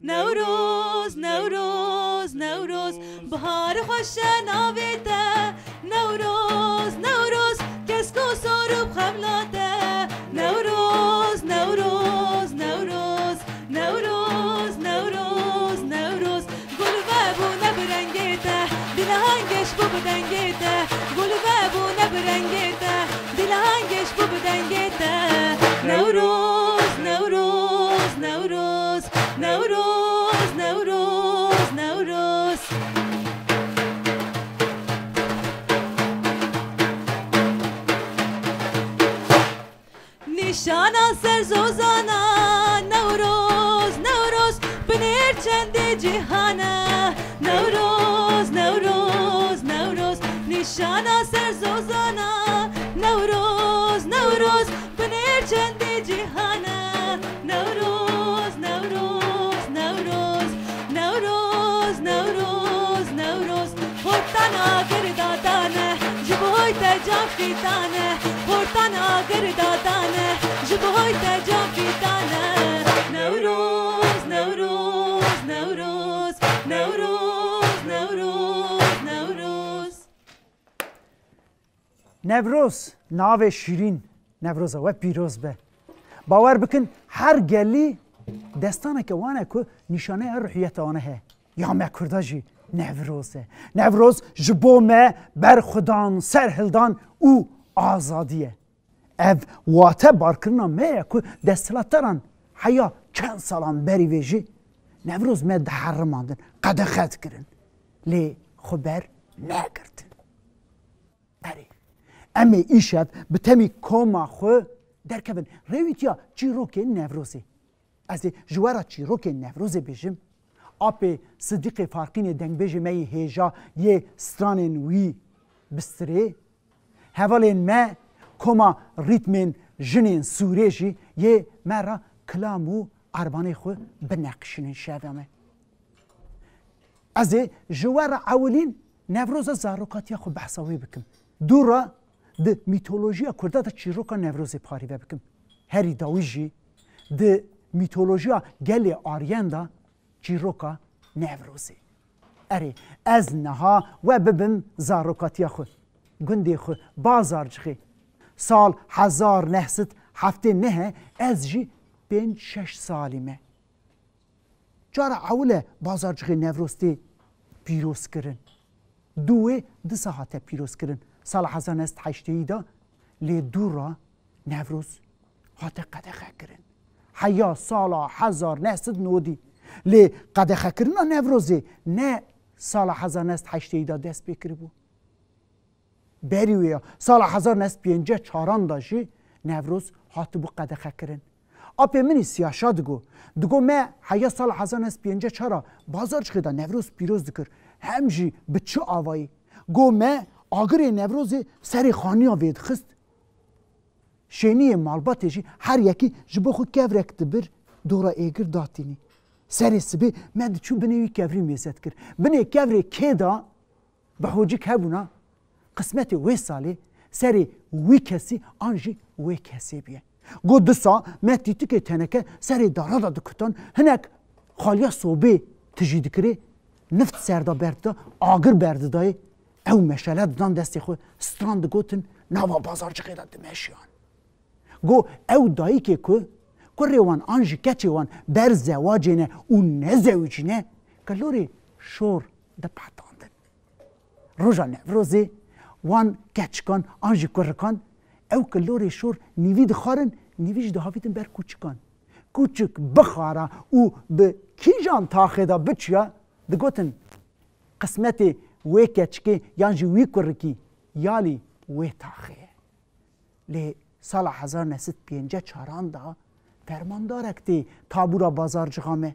نوروز نوروز نوروز بهار خوش ناویده نوروز نوروز کسکو سروب خملاته نوروز نوروز نوروز نوروز نوروز نوروز گل و بو نبرنگیده دل هنگش بو بدنگیده گل و بو نبرنگیده دل هنگش بو بدنگیده نوروز نوروز نوروز نوروز نوروز نوروز نشانا سرزوزانا نوروز نوروز بنیر چند جهانا نوروز نوروز نوروز نشانا سرزوزانا نوروز نوروز بنیر چند جهانا نوروز نوروز نوروز نوروز نوروز نوروز خورتانا گردادانه جبوی تجام فیدانه خورتانا گردادانه جبوی تجام فیدانه نوروز نوروز نوروز نوروز نوروز نوروز نوروز ناو شیرین نوروز و پیروز به باور بکن هر گلی دستانه که وانه که نشانه روحیت آنه هه یا مکرده جی نوروزه نوروز جبو ما بر خدان سرهلدان او آزادیه او واته بارکرنا ما که دستلاتران حیا چند سالان بری ویجی نوروز ما ده ماندن قده خد کرن لی خبر نگردن اری امی ایشد به تمی کما خو در کبن رویتیا چیروک نوروزی از جوارا چیروک نوروزی بیجم آپ صدیق فارقین دنگ بیجم ای هیجا یه سترانن وی بستره هوالین ما کما ریتمن جنین سوریجی یه مرا کلامو عربانه خو بنقشنین شدامه از جوارا اولین نوروز زاروکاتیا خو بحثاوی بکم دورا د میتولوژیا کرده دا چیروکا نوروزی پاری بکم هری داویجی د میتولوژیا گلی آریان دا چیروکا نوروزی اری از نها و ببم زاروکاتیا خود گندی خود بازارجخی سال 1979 از جی 5-6 سالیمه جارا اوله بازارجخی نوروزی پیروز کرن دوه 2 ساعت پیروز کرن سال 1980 دا لی دورا نوروز هات قدخه کرن حیا سال 1990 لی قدخه کرن نوروزی نه سال 1980 دا دست بکری بو بریویا سال 1954 داشی نوروز هات بو قدخه کرن اپی منی سیاشا دگو ما حیا سال 1954 بازار چخیدا نوروز پیروز دکر همجی به چه آوایی گو ما آگر نوروزی سری خانی آوید خست شینی مالباتی جی هر یکی جبو خود کفرک دبر دورا ایگر داتینی سری سبی من چون بنوی کفری میزد کر بنی کفری که دا به حوجی که بونا قسمت وی سالی سری وی کسی آنجی وی کسی بیه گو 2 سا من تیتی که تنکه سری دارا دا دکتان هنک خالیا صوبه تجید کری نفت سردا برده آگر برده دای او مشاله دان دستی خو ستراند گوتن نوا بازار چقیده دمشیان گو او دایی که روان آنجی کچی وان بر زواجینه او نزوجینه کلوری شور ده پتاندن روژا نوروزی وان کچکان آنجی کرکان او کلوری شور نیوید خارن نیویج ده هاویدن بر کوچکان کوچک بخاره او به کیجان تاخیده بچیا ده گوتن قسمت وی کچکی یانجی وی کرکی یالی وی تاخیه لی سال 1954 دا فرماندار اکتی تابورا بازار جغامه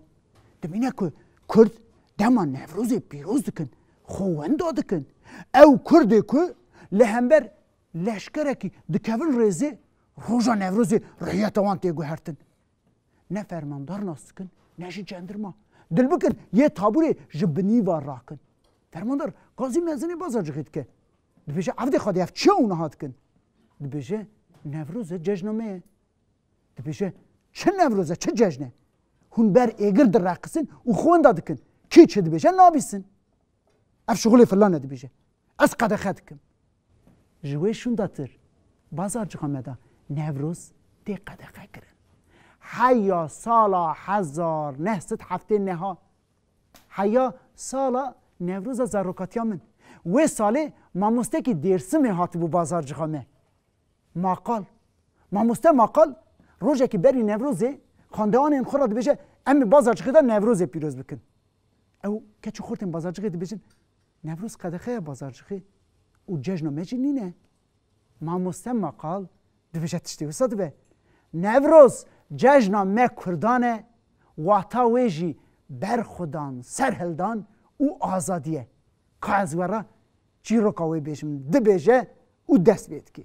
دمینه که کرد دما نوروز پیروز دکن خوانده دکن او کرده که لهمبر لشکره که دکون ریزه روژا نوروز رحیت وان تیگو هرتن نه فرماندار ناستکن نه جی جندرما دل بکن یه تابور جبنی وار راکن فرماندار قاضی مزنی بازار جغید که دبیجه عفده خواهد یفت چه اونه هاد کن دبیجه نوروز جشنمه دبیجه چه نوروزه چه جشنه هون بر ایگر در رقصن و خون دادکن کی چه دبیجه نابیسن اف شغل فلان دبیجه از قدخت کم جویشون داتر بازار جخامده نوروز دی قدخه کرن حیا سالا 1907 نها حیا سالا نوروز زاروکاتیا من و ساله ماموسته که درسمه هاتی بو بازار جخامه ماقال ماموسته ماقال روزه که بری نوروزه خاندان این خورد بشه امی بازار جخیده نوروز پیروز بکن او که چه خورتیم بازار جخیده بشن نوروز قدخه بازار جخی او جشن مجی نینه ماموسته ماقال دبشه تشتی وسط به نوروز جشن ما کردانه واتا ویجی برخودان سرهلدان او آزادیه که از ورا چی رو کاوی بیشم دبشه او دست بید که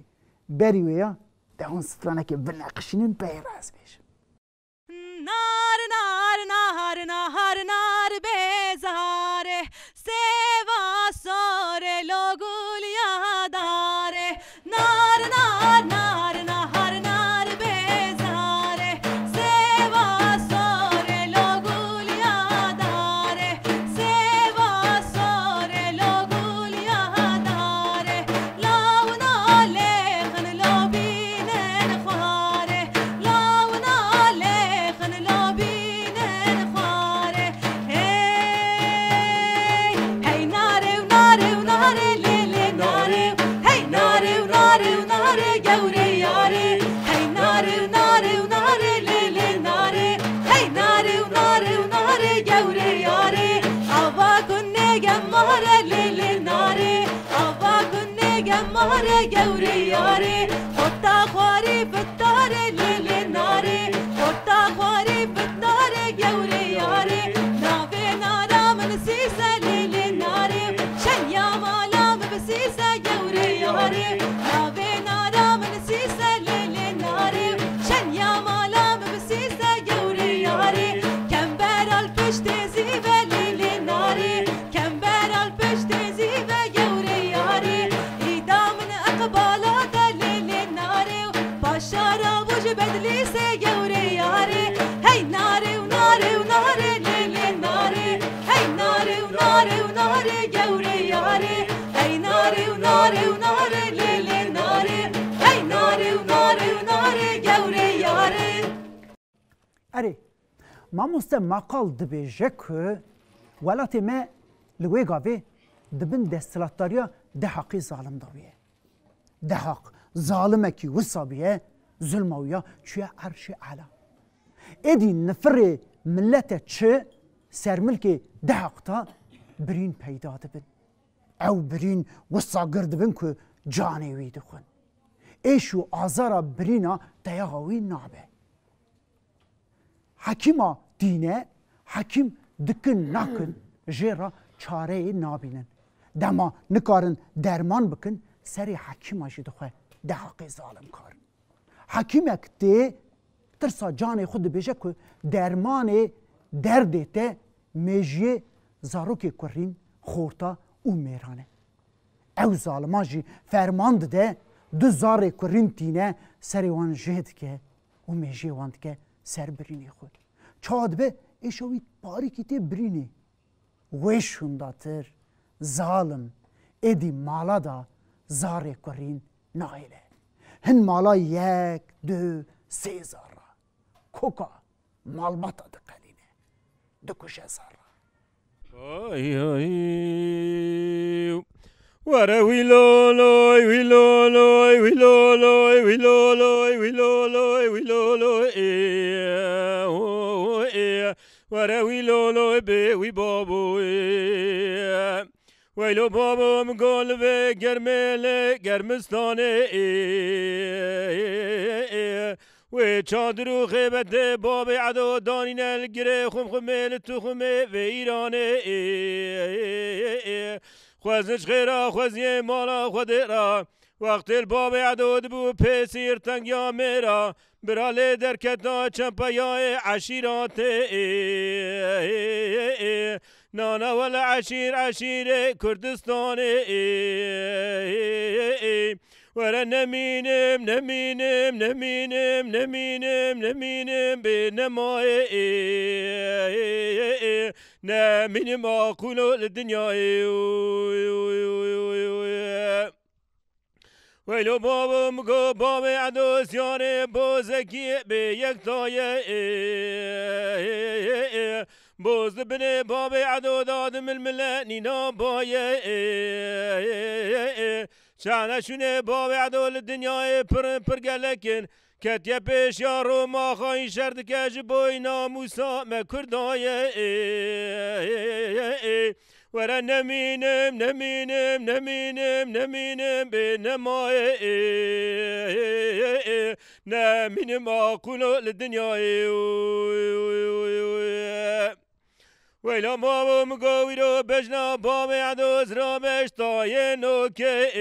بری ویا ده اون سترانه که بنقشینین بیراز بیشم نار نار نار نار نار بزاره سوا ساره لوگول یاداره نار نار نار نار نار بزاره سوا ساره لوگول یاداره سوا ساره لوگول یاداره لاونا لخن لوبینن خواره لاونا لخن لوبینن خواره هی ناره و ناره و ناره لیلی ناره هی ناره و ناره و ناره گوره یاره هی ناره و ناره و ناره لیلی ناره هی ناره و ناره و ناره گوره یاره آوا کن نگم ماره لیلی ناره آوا کن نگم ماره گوره یاره خطا خواری فتاره لیلی ناره خطا خواری فتاره گوره یاره نابه نارا من سیسه لیلی ناره شنیا مالا بسیسه گوره یاره نابه نارا من سیسه لیلی ناره شنیا مالا بسیسه گوره یاره کم برال پشت زیبه لیلی ناره کم برال پشت زیبه گوره یاره ایدا من اقبالات لیلی ناره باشارا وج بدلی سه گوره یاره هی ناره و ناره و ناره لیلی ناره هی ناره و ناره و ناره گوره یاره هی ناره و ناره و ناره لیلی ناره هی ناره و ناره و ناره گوره یاره اره ماموسته مقال دبیجه که ولات ما لوی گاوه دبن دستلاتداریا ده حقی ظالم داویه ده حق ظالمه کی وصابیه ظلمویا چوی عرش اعلا ایدی نفر ملت چه سرملک ده حق تا برین پیدا دبن او برین وصا گردبن که جانه وی دخون ایشو آزارا برینا دیاغوی نابه حکیما دینه حکیم دکن نکن جرا چاره نابینن دما نکارن درمان بکن سری حکیم آشی دخواه ده حق ظالم کار حکیم اکتی ترسا جان خود بیشه که درمان درد ته میجی زاروک کرین خورتا او میرانه او ظالما جی فرمان ده دو زار کرین تینه سری وان جهد که او میجی واند که سر برینی خود چاد به ایشوی پاری کتی برینی ویشون داتر ظالم ایدی مالا دا زار کرین نایله هن مالا 1 2 3 زارا کوکا مالباتا دقلینه دکوشه زارا Wara wiloloy wiloloy wiloloy wiloloy wiloloy wiloloy wara wiloloy be wi babo ویلو بابام گلبه گرمله گرمستانه و چادرو خیبت باب عدو دانین الگره خم خمیل تو خمه و ایرانه خوزش خیرا خوزی مالا خودرا وقت الباب عدو دبو پیسیر تنگیا میرا براله درکتا چمپیای عشیرات نانا والعشير عشيرة كردستان ورا نمینم نمینم نمینم نمینم نمینم به نمای نمینم آقول الدنیای ویلو بابا مگو باب عدوس یاره بوزکی به یک تایه بوز بني بابي عدو دادم الملا نينا بايه شانا شونه بابي عدو للدنيا پر قلكن كتيا بيش يا روما خاين شرد كاج بوينا موسى ما كردايه ورا نمينم نمينم نمينم نمينم بنمايه نمينم اقول للدنيا ویلا ما مگوی رو بجنا بام عدوز را مشتای نوکه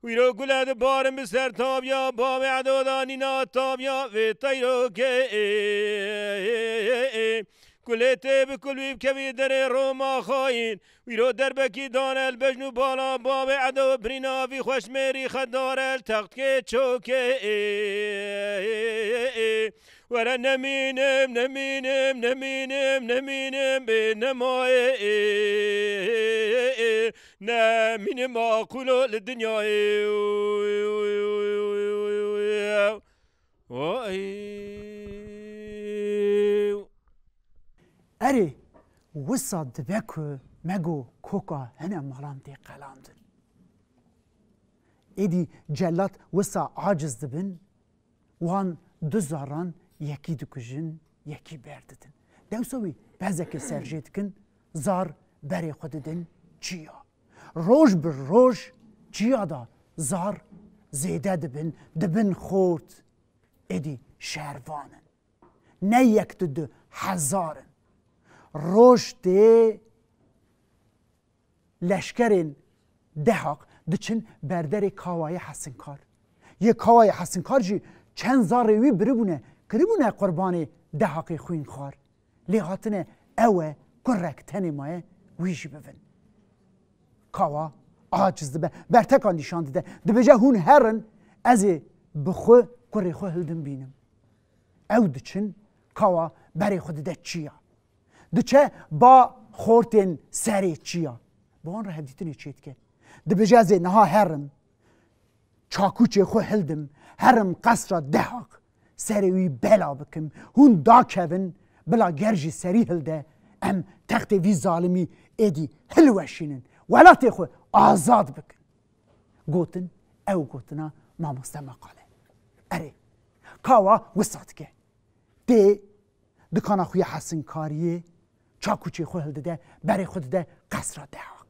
وی رو گلد بارم بسر تابیا بام عدودانی نا تابیا و تیرو که گلته بکل ویب کبی در روما خواهین وی رو در بکی دانل بجنو بالا بام عدو برینا وی خوش میری خدارل تخت که چوکه ورا نمینم نمینم نمینم نمینم به نمای نمینم آقولو لدنیای اری وسا دبکو مگو کوکا هنه مالام دی قلاندن ایدی جلات وسا عاجز دبن وان دوزاران یکی دکجن یکی برددن دوسوی بعضی سرجه دکن زار بری خود دن چیا روش بر روش چیا دا زار زیده دبن خورد ایدی شهروانن نه یک دو هزارن روش ده لشکرین دهاق دچن بردر کاوای حسنکار یه کاوای حسنکار جی چند زاروی بربونه کربونه قربانی دهاقی خوین خوار لیهاتنه اوه کرکتنی ماه ویشی بفن کاوا عاجز دبه برتکان دیشان دیده دبه جا هون هرن از بخو کری خو هلدن بینم او دچن کاوا بری خود ده چیا دچه با خورتین سری چیا با آن را هفدیتنی چید که دبه جا زی نها هرن چاکوچه خو هلدم هرم قصر دهاق سریوی بلا بکم هون دا کهون بلا گرجی سری هلده ام تخت وی ظالمی ایدی هلوشینن ولاتی خو آزاد بکن گوتن او گوتنا ماموسته مقاله اره کاوا وسط که ده دکانا خوی حسن کاریه چاکوچی خو هلده ده بری خود ده قصر دهاق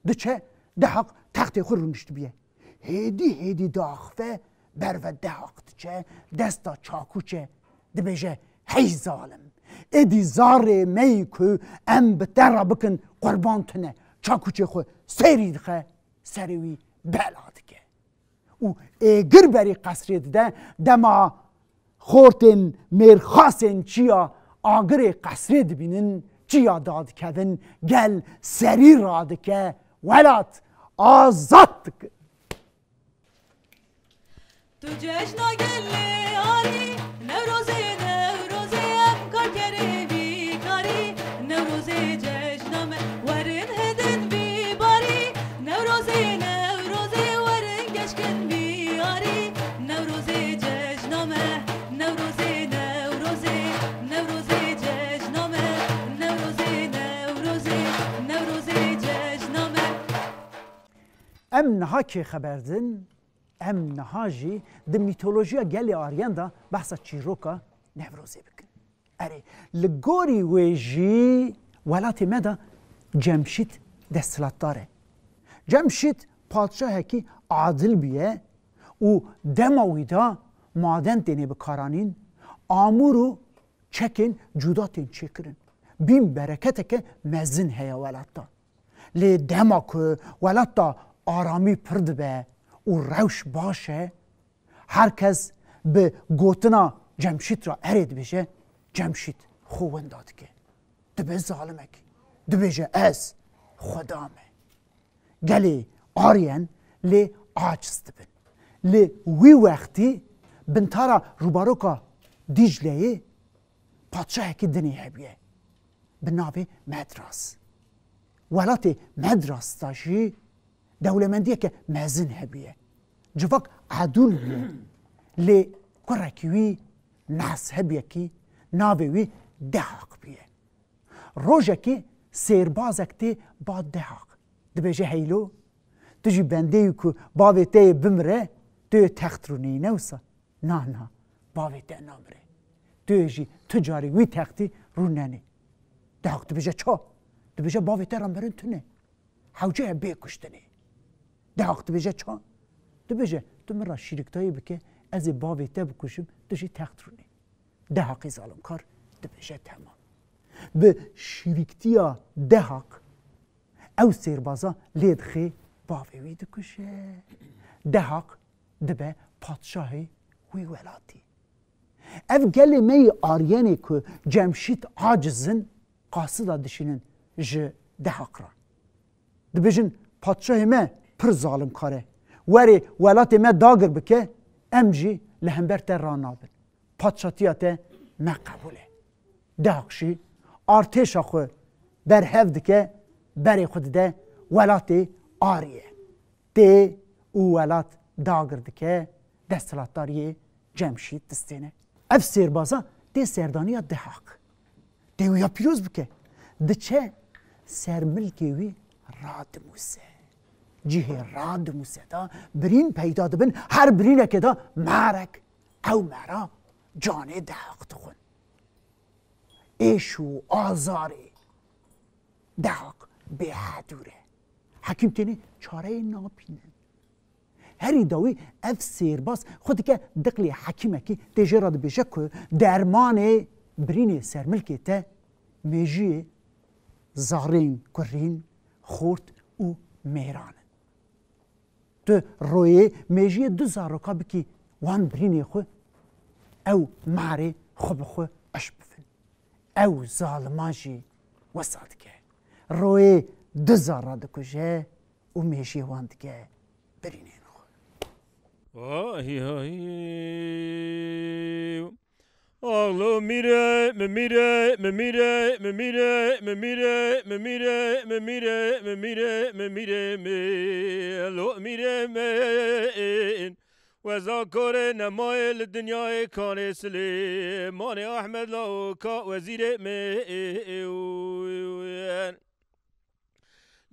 ده چه دهاق تخت خو رونشت بیه هیدی داخفه بر و دهاق چه دستا چاکوچه دبیجه هی ظالم ایدی زاره می که ام بتر بکن قربان تنه چاکوچه خو سری دخه سریوی بلاد که او ایگر بری قصری ده دما خورتن مرخاسن چیا آگر قصری دبینن چیا داد کدن گل سری راد که ولات آزاد که تو جشنا گلی آری نوروزی ام کار کری بیکاری نوروزی جشنام ورن هدن بی باری نوروزی ورن گشکن بیاری نوروزی جشنام نوروزی جشنام نوروزی جشنام ام نها که خبردن ام نهاجی د میتولوژیا گلی آریان دا بحثا چیروکا نوروزی بکن اره لگوری ویجی ولاتی مدا جمشید دستلات داره جمشید پادشاه کی عادل بیه و دماوی دا مادن دینه بکارانین آمورو چکن جوداتین چکرن بیم برکت که مزن هیا ولات دا لی دما که ولات دا آرامی پرد به و روش باشه هر کس به گوتنا جمشید را ارید بشه جمشید خوون داد که دبه ظالمه که دبه جه از خدامه گلی آریان لی عاجز دبن لی وی وقتی بنتارا روباروکا دیجله پادشاه که دنی هبیه به ناو مدراس ولات مدراس تاشی دولمندیه که مزن هبیه جفاک عدول بیه لی کرکیوی ناس هبیه کی ناوی دهاق بیه روژه که سیربازکتی با دهاق دبیجه هیلو تجی بنده که باوی تی بمره توی تخت رو نینوسا نه باوی تی نمره توی جی تجاری وی تختی رو ننی دهاق دبیجه چا؟ دبیجه باوی تی رمبرن تونه حوجه بی کشتنی دهاق دبیجه چا؟ دبیجه تو من را شیرکتایی بکه از باوی تی بکشم تجی تخت رو نی دهاقی ظالم کار دبیجه تمام به شیرکتیا دهاق او سیربازا لید خی باوی وی دکشه دهاق دبه پادشاهی وی ولاتی او گلی می آریانی که جمشید عاجزن قاصدا دشینن ج دهاق را دبیجن پادشاهی ما پر ظالم کاره وری ولاتی ما داگر بکه امجی لهمبر تر را نابن پادشاتیات ما قبوله دهاقشی ارتش خو بر هفت که بری خود ده ولاتی آریه ده او ولات داگرد که دستلاتاری جمشید دستینه اف سیربازا ده سردانی دهاق ده ویا پیروز بکه ده چه سرملکی وی راد موسه جیه راد موسه دا برین پیدا دبن هر برینه که دا معرک او مرا جانه دهاق دخون ایشو آزاری دهاق به حدوره حکیم تینی چاره ناپینن هری داوی اف سیرباز خودی که دقلی حکیمه که دیجه را بشه که درمان برین سرملکی ته میجی زارین کرین خورد او میرانن تو روی میجی 2000 رکا بکی وان برینی خو او معری خو بخو اش بفن او ظالماجی وسط که روی 2000 را دکشه او میجی وان دیگه برینی آهی آلو میره میره میره میره میره میره میره میره میره آلو میره من وزاکر نمایل دنیای کان سلیمان احمد لاو کا وزیر من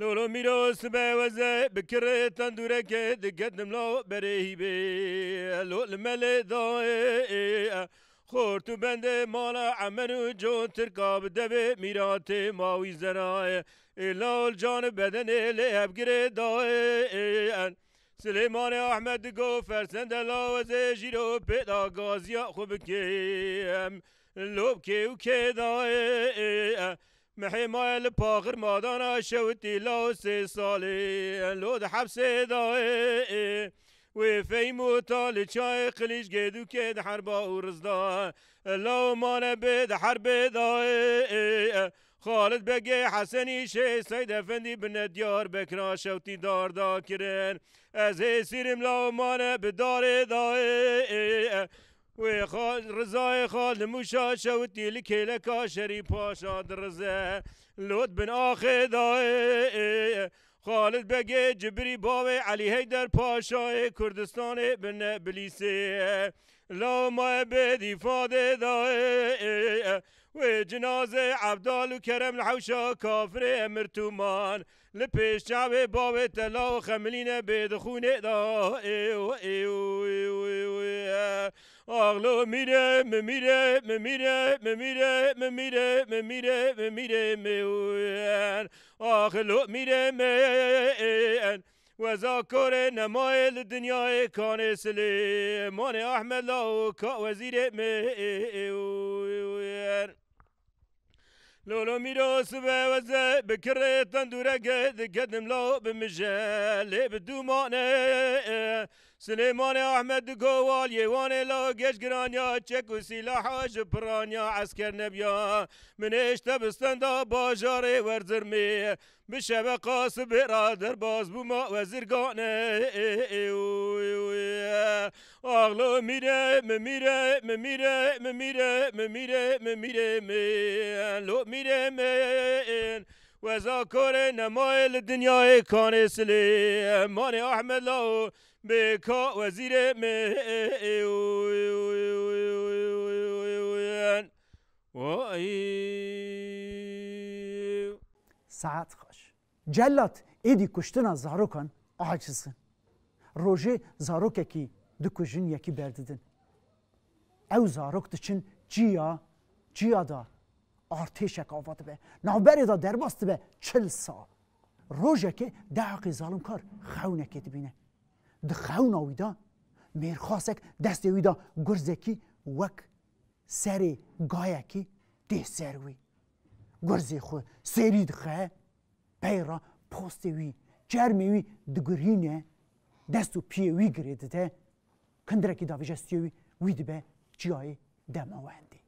لولو میرو سبه وزه بکره تندوره که دقدم لا برهی به لول مل دای خورتو بنده مالا عمنو جو ترکاب دبه میرات ماوی زنای لول جان بدن لحب گره دای سلیمان احمد گو فرسند لاوزه جیرو پیدا گازیا خوب کیم لوب که او که دای محمایل پاخر مادانا شوتی لاو 3 ساله لود حبس دای و فیمو تال چای خلیج گدو که دحر با ورزدا لاو مانه به دحر بدای خالد بگه حسنی شه سید افندی بن دیار بکرا شوتی دار دا کرن از سیرم لاو مانه به دار دای و رضای خالد موشا شوتی لکیل کاشری پاشا درزه لود بن آخه دای خالد بگه جبری باوی علی حیدر پاشای کردستان بن بلیسه لا ما بدی فاده دای و جنازه عبدال و کرم الحوشا کافر امرتومان لپیش شعب باوی تلا و خملین بدخونه دای آغلو میره میره میره میره میره میره میره میره آغلو میره میره وزاکر نمایل دنیای کان سلیمان احمد لاو کا وزیر میره لولو میرو سبه وزه بکره تندوره قدم لاو بمجال بدومانه سليمان احمد قوال يوان لا جيش جرانيا تشك وسلاح جبرانيا عسكر نبيا من اشتبستندا باجاري ورزرمي بشبه قاس برادر باز بما وزرقانه اغلو ميره مميره مميره مميره مميره مميره لو ميره من وذاكر نمایل دنیای کان سلیمان احمد لاو بکا وزیر ساعت خوش جلات ایدی کشتنا زاروکان عاجزن روژه زاروکه کی دو کجن یکی برددن او زاروک دچن جیا دا ارتشک آواده به نوبری دا درباسته به 40 سال روژه که دعقی ظالم کار خونه که دبینه ده خونه ویدا میرخواسک دست ویدا گرزکی وک سری گایکی ده سروی گرزی خو سری دخه پیرا پوست وی جرمی وی دگرینه دستو پیوی گریده ده کندرکی دا ویجستیوی ویده به جای دموندی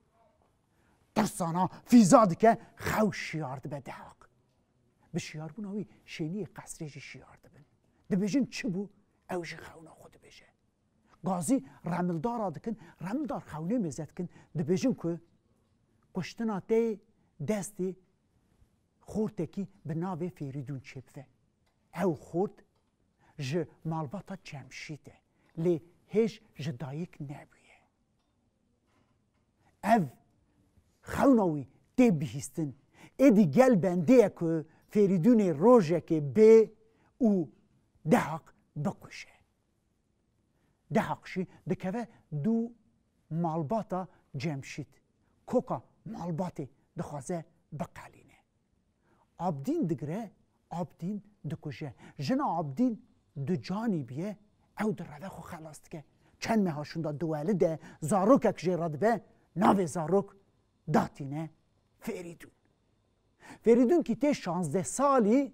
ترسانا فیزاد که خو شیارد به دهاق به شیار بوناوی شینی قصریجی شیارد بن دبیجن چه بو اوش خونا خود بشه گازی رملدار آدکن رملدار خونه میزد کن دبیجن که کشتنا تی دستی خورتکی به ناوی فریدون چپفه او خورد ج مالباتا جمشیده لی هیچ جدایک نبیه او خوناوی تی بیستن ایدی گل بنده که فریدون روژه که به او دهق بکشه دهقشی دکوه دو مالباتا جمشید کوکا مالباتی دخوازه بقلینه عبدین دگره عبدین دکشه جنا عبدین دو جانی بیه او در روه خو خلاص که چند مهاشون دا دوله ده زاروک اک جراد به ناو زاروک داتینه فریدون که تی 16 سالی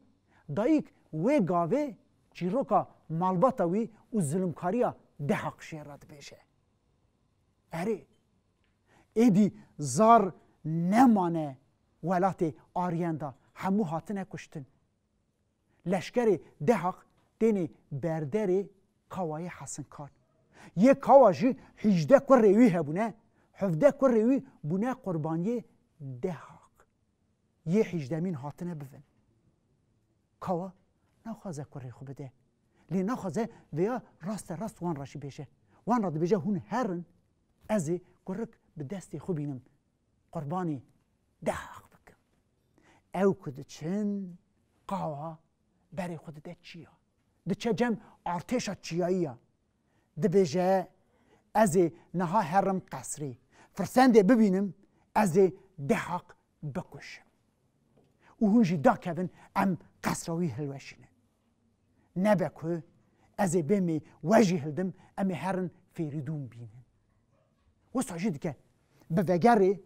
دایک وی گاوه چیروکا مالباتا وی و ظلمکاریا دهق شیراد بشه اره ایدی زار نمانه ولات آریاندا همو هاتنه کشتن لشکر دهق دینی بردر کاوای حسن کار یه کاواجی 18 کور روی هبونه 17 کور روی بونه قربانی دهق یه 18 هاتنه بفن کاوا نخوازه کره خوب بده لی نخوازه ویا راست وان راشی بشه وان را بشه هون هرن ازی کرک به دستی خوبینم قربانی دهق بکن او کده چن قاوا بری خود ده چیا ده چه جم ارتشا چیایی ده بشه ازی نها هرم قصری فرسنده ببینم ازی دهق بکشم و هونجی دا کبن ام قصراوی هلوشینه نبکو از بمی وجه هلدم امی هرن فریدون بینن و ساجد که به وگره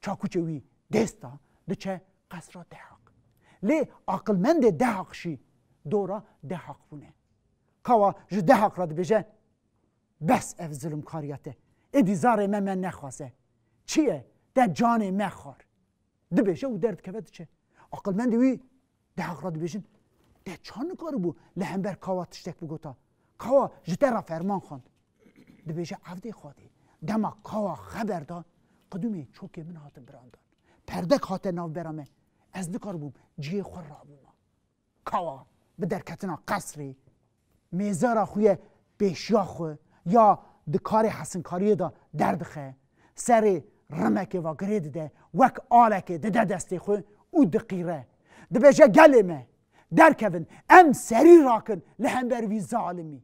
چاکوچوی دستا ده چه قصرا دهق لی عقلمند دهق شی دورا دهق بونه کوا جو دهق را ده بجه بس اف ظلم کاریته ایدی زار من نخواسته چیه؟ ده جان مخار ده بجه و درد که ده چه؟ عقلمند وی دهق را ده بجن ده چان کارو بو لهمبر کاوا تشتک بگوتا کاوا جده را فرمان خواند ده بیجه عفده خوادی دما کاوا خبر دا قدومی چوکی من هاتم براندان پردک هات ناو برامه از دکار بوم جیه خور را بوما کاوا به درکتنا قصری میزارا خوی بیشیا خو یا دکار حسنکاری دا دردخه سر رمک و گرید ده وک آلک ده دستی خو او دقیره ده بیجه گلمه درکوین ام سری راکن لهمبر وی ظالمی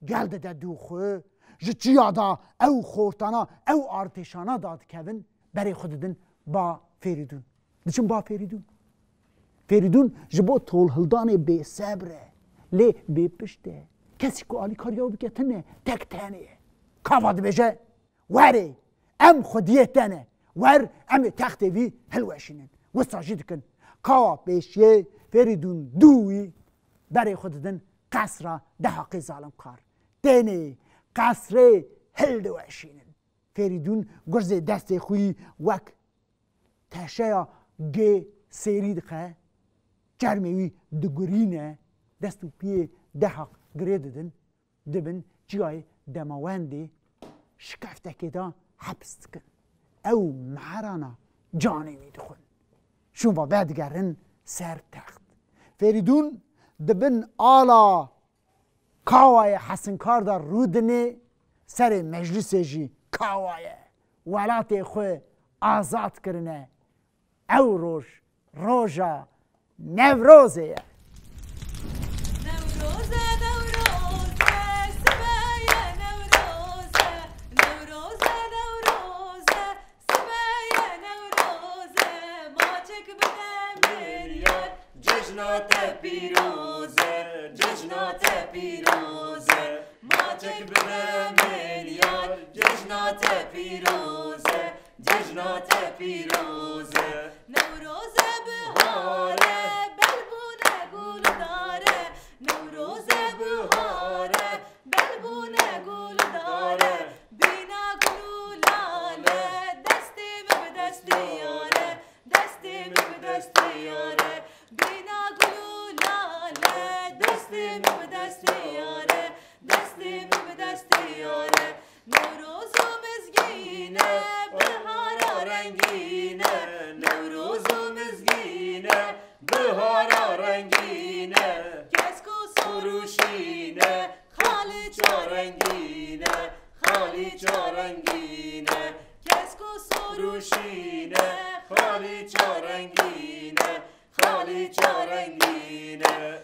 گلده ده دو خو جچیا دا او خورتانا او ارتشانا داد کوین برای خوددن با فریدون دچون با فریدون جبو طول هلدان بی صبره لی بی پشته کسی که آلی کاریو بکتنه تک تنه کافاد بجه وره ام خودیه تنه ور ام تخت وی هلوشینن و ساجد کن کاوا پیشیه فریدون دوی برای خوددن قصر دهاقی ظالم کار تنه قصره هلد وشینن فریدون گرز دست خوی وک تشیا گه سری دخه جرموی دگرینه دستو پیه دهق گریددن دبن جای دماوندی شکفته که دا حبس کن او معرانا جانه میدخون شون با بعدگرن سر تخت فریدون دبن آلا کاوای حسنکار دا رودنه سر مجلس جی کاوای ولات خو آزاد کرنه او روژا نوروزه جشنات پیروزه جشنات پیروزه ماچک بده میلیار جشنات پیروزه جشنات پیروزه نوروز بهاره بلبونه گل داره نوروز بهاره بلبونه گل داره بینا گلو لاله دستیم به دستی یاره دستیم به دستی یاره بینا گلو لاله دستیم به دستی یاره دستیم به دستی یاره نوروز و مزگینه بهارا رنگینه نوروز و مزگینه بهارا رنگینه کسکو سروشینه خالی چارنگینه خالی چارنگینه کسکو سروشینه خالی چارنگینه خالی چارنگینه